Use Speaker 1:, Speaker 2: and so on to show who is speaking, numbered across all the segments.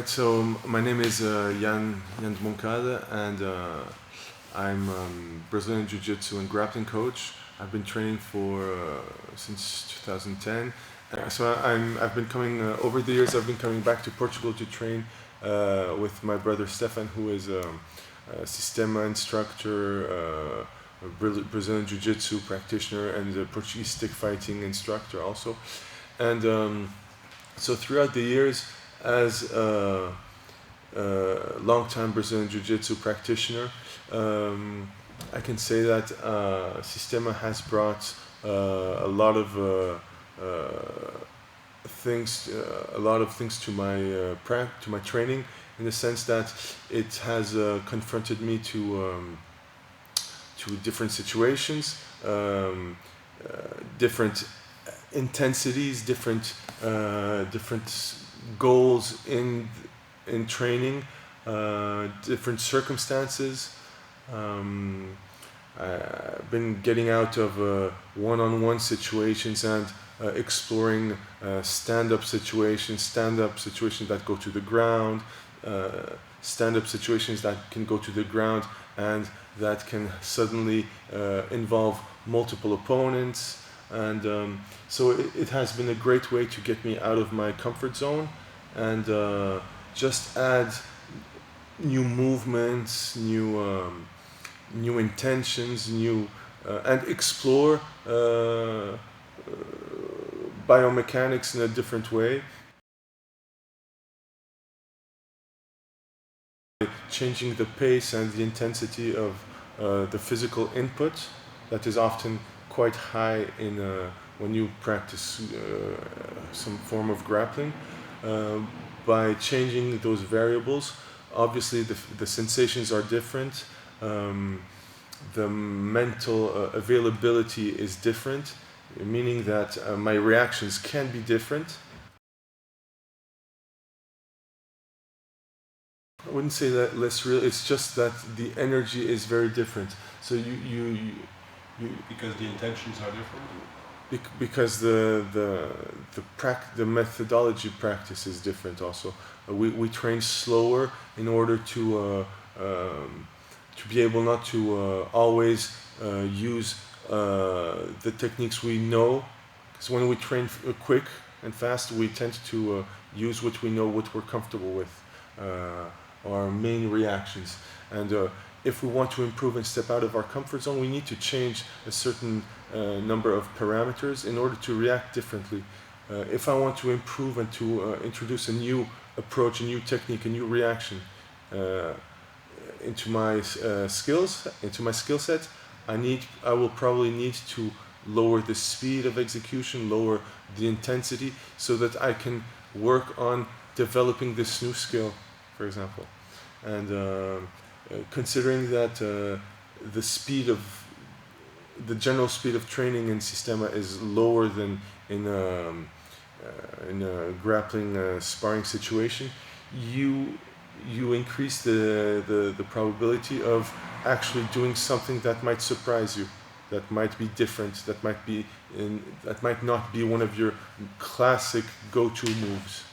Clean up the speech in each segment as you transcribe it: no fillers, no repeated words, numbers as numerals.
Speaker 1: so my name is Jan de Moncada, and I'm Brazilian Jiu-Jitsu and grappling coach. I've been training since 2010. I've been coming over the years. I've been coming back to Portugal to train with my brother Stefan, who is a Systema instructor, a Brazilian Jiu-Jitsu practitioner, and a Portuguese stick fighting instructor also. And so throughout the years, as a long-time Brazilian Jiu-Jitsu practitioner, I can say that Systema has brought a lot of things to my training, in the sense that it has confronted me to different situations, different intensities, different goals in training, different circumstances. I've been getting out of one-on-one situations and exploring stand-up situations that go to the ground, stand-up situations that can go to the ground and that can suddenly involve multiple opponents. And so it has been a great way to get me out of my comfort zone and just add new movements, new intentions, and explore biomechanics in a different way. Changing the pace and the intensity of the physical input that is often quite high when you practice some form of grappling. By changing those variables, obviously the sensations are different, the mental availability is different, meaning that my reactions can be different. I wouldn't say that less real, it's just that the energy is very different. So
Speaker 2: because the intentions are different?
Speaker 1: Because the methodology practice is different also. We train slower in order to be able not to always use the techniques we know. Because when we train quick and fast, we tend to use what we know, what we're comfortable with, our main reactions. And if we want to improve and step out of our comfort zone, we need to change a certain number of parameters in order to react differently. If I want to improve and to introduce a new approach, a new technique, a new reaction into my skills, into my skill set, I will probably need to lower the speed of execution, lower the intensity, so that I can work on developing this new skill, for example. And considering that the general speed of training in Systema is lower than in a grappling sparring situation, you increase the probability of actually doing something that might surprise you, that might be different, that might not be one of your classic go-to moves.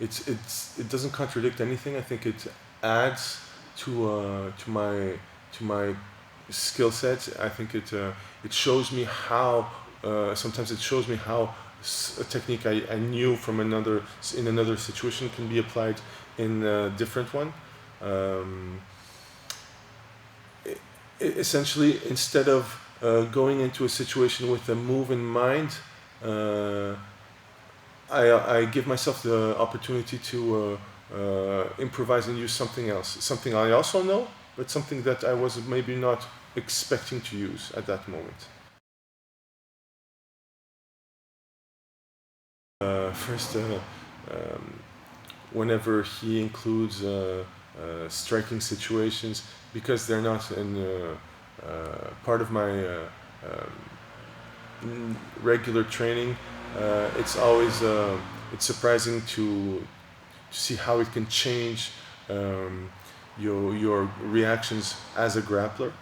Speaker 1: It doesn't contradict anything. I think it adds to my skill set. I think it shows me how sometimes it shows me how a technique I knew from in another situation can be applied in a different one. Essentially, instead of going into a situation with a move in mind, I give myself the opportunity to improvise and use something else, something I also know, but something that I was maybe not expecting to use at that moment. First, whenever he includes striking situations, because they're not in part of my regular training, it's always it's surprising to see how it can change your reactions as a grappler.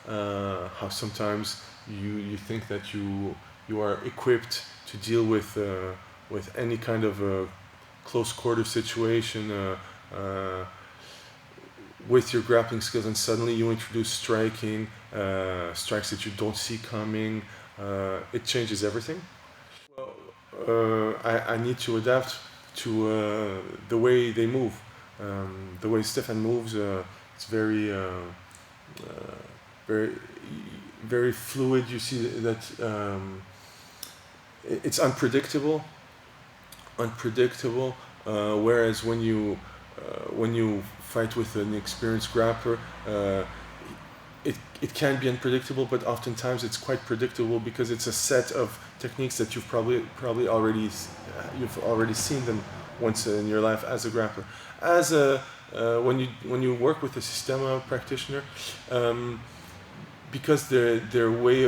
Speaker 1: How sometimes you think that you are equipped to deal with any kind of a close quarter situation with your grappling skills, and suddenly you introduce striking, strikes that you don't see coming. It changes everything. Well, I need to adapt to the way they move. The way Stefan moves, it's very very fluid. You see that it's unpredictable. Whereas when you fight with an experienced grappler, it can be unpredictable, but oftentimes it's quite predictable because it's a set of techniques that you've probably already seen them once in your life as a grappler. As a when you work with a Systema practitioner, because their way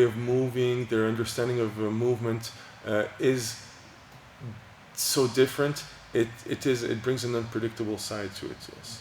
Speaker 1: of moving, their understanding of movement is so different. It brings an unpredictable side to it. Yes.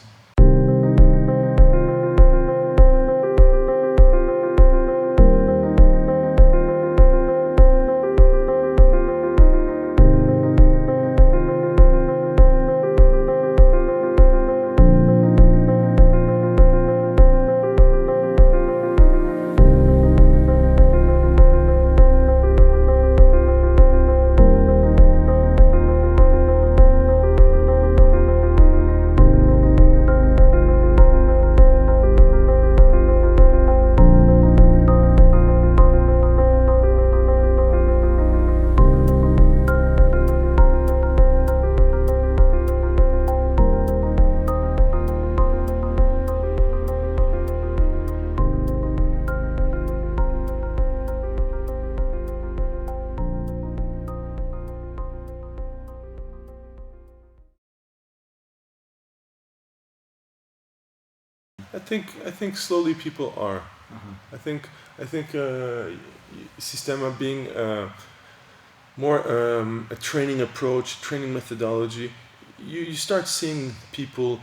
Speaker 1: I think slowly people are. I think Systema being more a training approach, training methodology, you start seeing people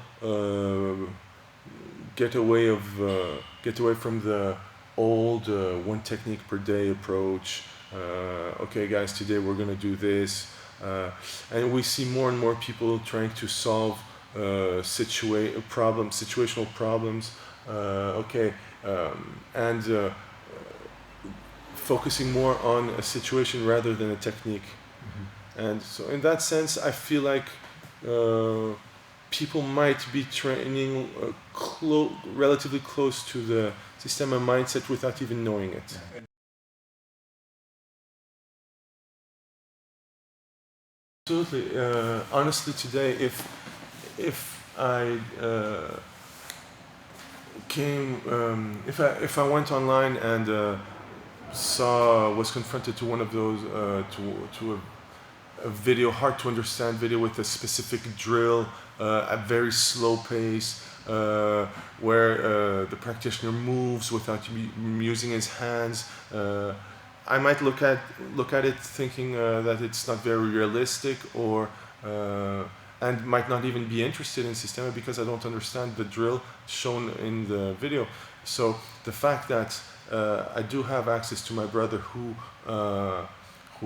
Speaker 1: get away from the old one technique per day approach. Okay, guys, today we're gonna do this, and we see more and more people trying to solve situational problems, and focusing more on a situation rather than a technique. And so in that sense, I feel like people might be training relatively close to the Systema mindset without even knowing it. Yeah. Absolutely. Honestly, today, if I if I went online and was confronted to one of those to a video, hard to understand video with a specific drill, at very slow pace, where the practitioner moves without using his hands, I might look at it thinking that it's not very realistic, or and might not even be interested in Systema because I don't understand the drill shown in the video. So the fact that I do have access to my brother who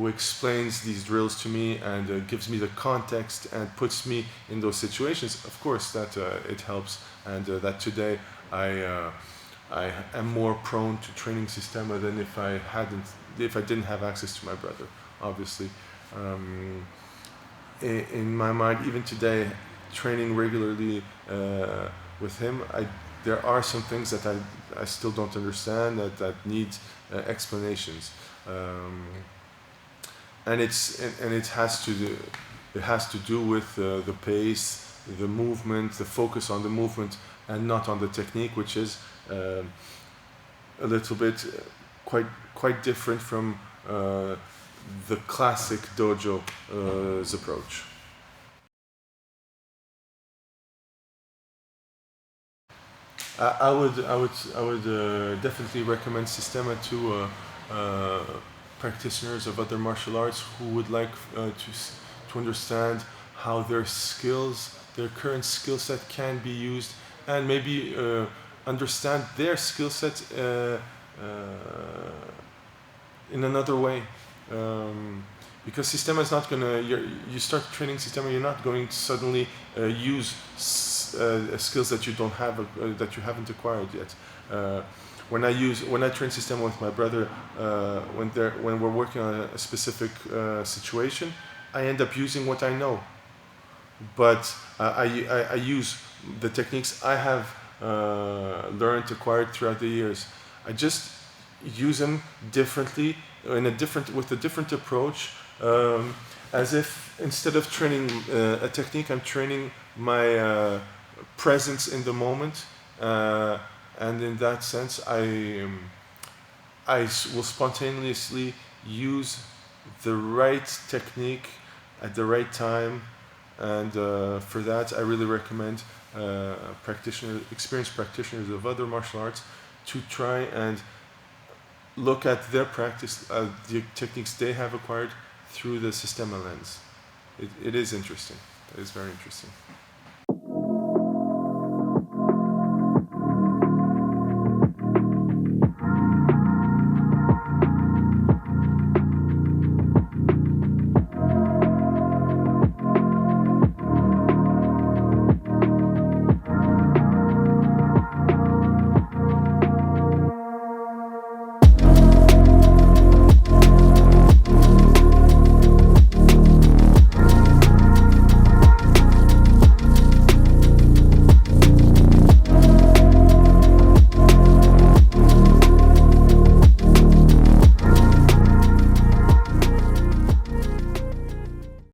Speaker 1: explains these drills to me and gives me the context and puts me in those situations, of course that it helps, and that today I am more prone to training Systema than if I didn't have access to my brother, obviously. In my mind, even today, training regularly with him, there are some things that I still don't understand that need explanations, and it has to do with the pace, the movement, the focus on the movement, and not on the technique, which is a little bit quite different from the classic dojo's approach. I would definitely recommend Systema to practitioners of other martial arts who would like to understand how their current skill set can be used, and maybe understand their skill set in another way. Because Systema is not gonna. You start training Systema, you're not going to suddenly use skills that you don't have, that you haven't acquired yet. When I train Systema with my brother, when we're working on a specific situation, I end up using what I know, but I use the techniques I have learned, acquired throughout the years. I just use them differently, with a different approach, as if instead of training a technique, I'm training my presence in the moment, and in that sense, I will spontaneously use the right technique at the right time, and for that, I really recommend experienced practitioners of other martial arts to try and look at their practice, the techniques they have acquired through the Systema lens. It is interesting. It is very interesting.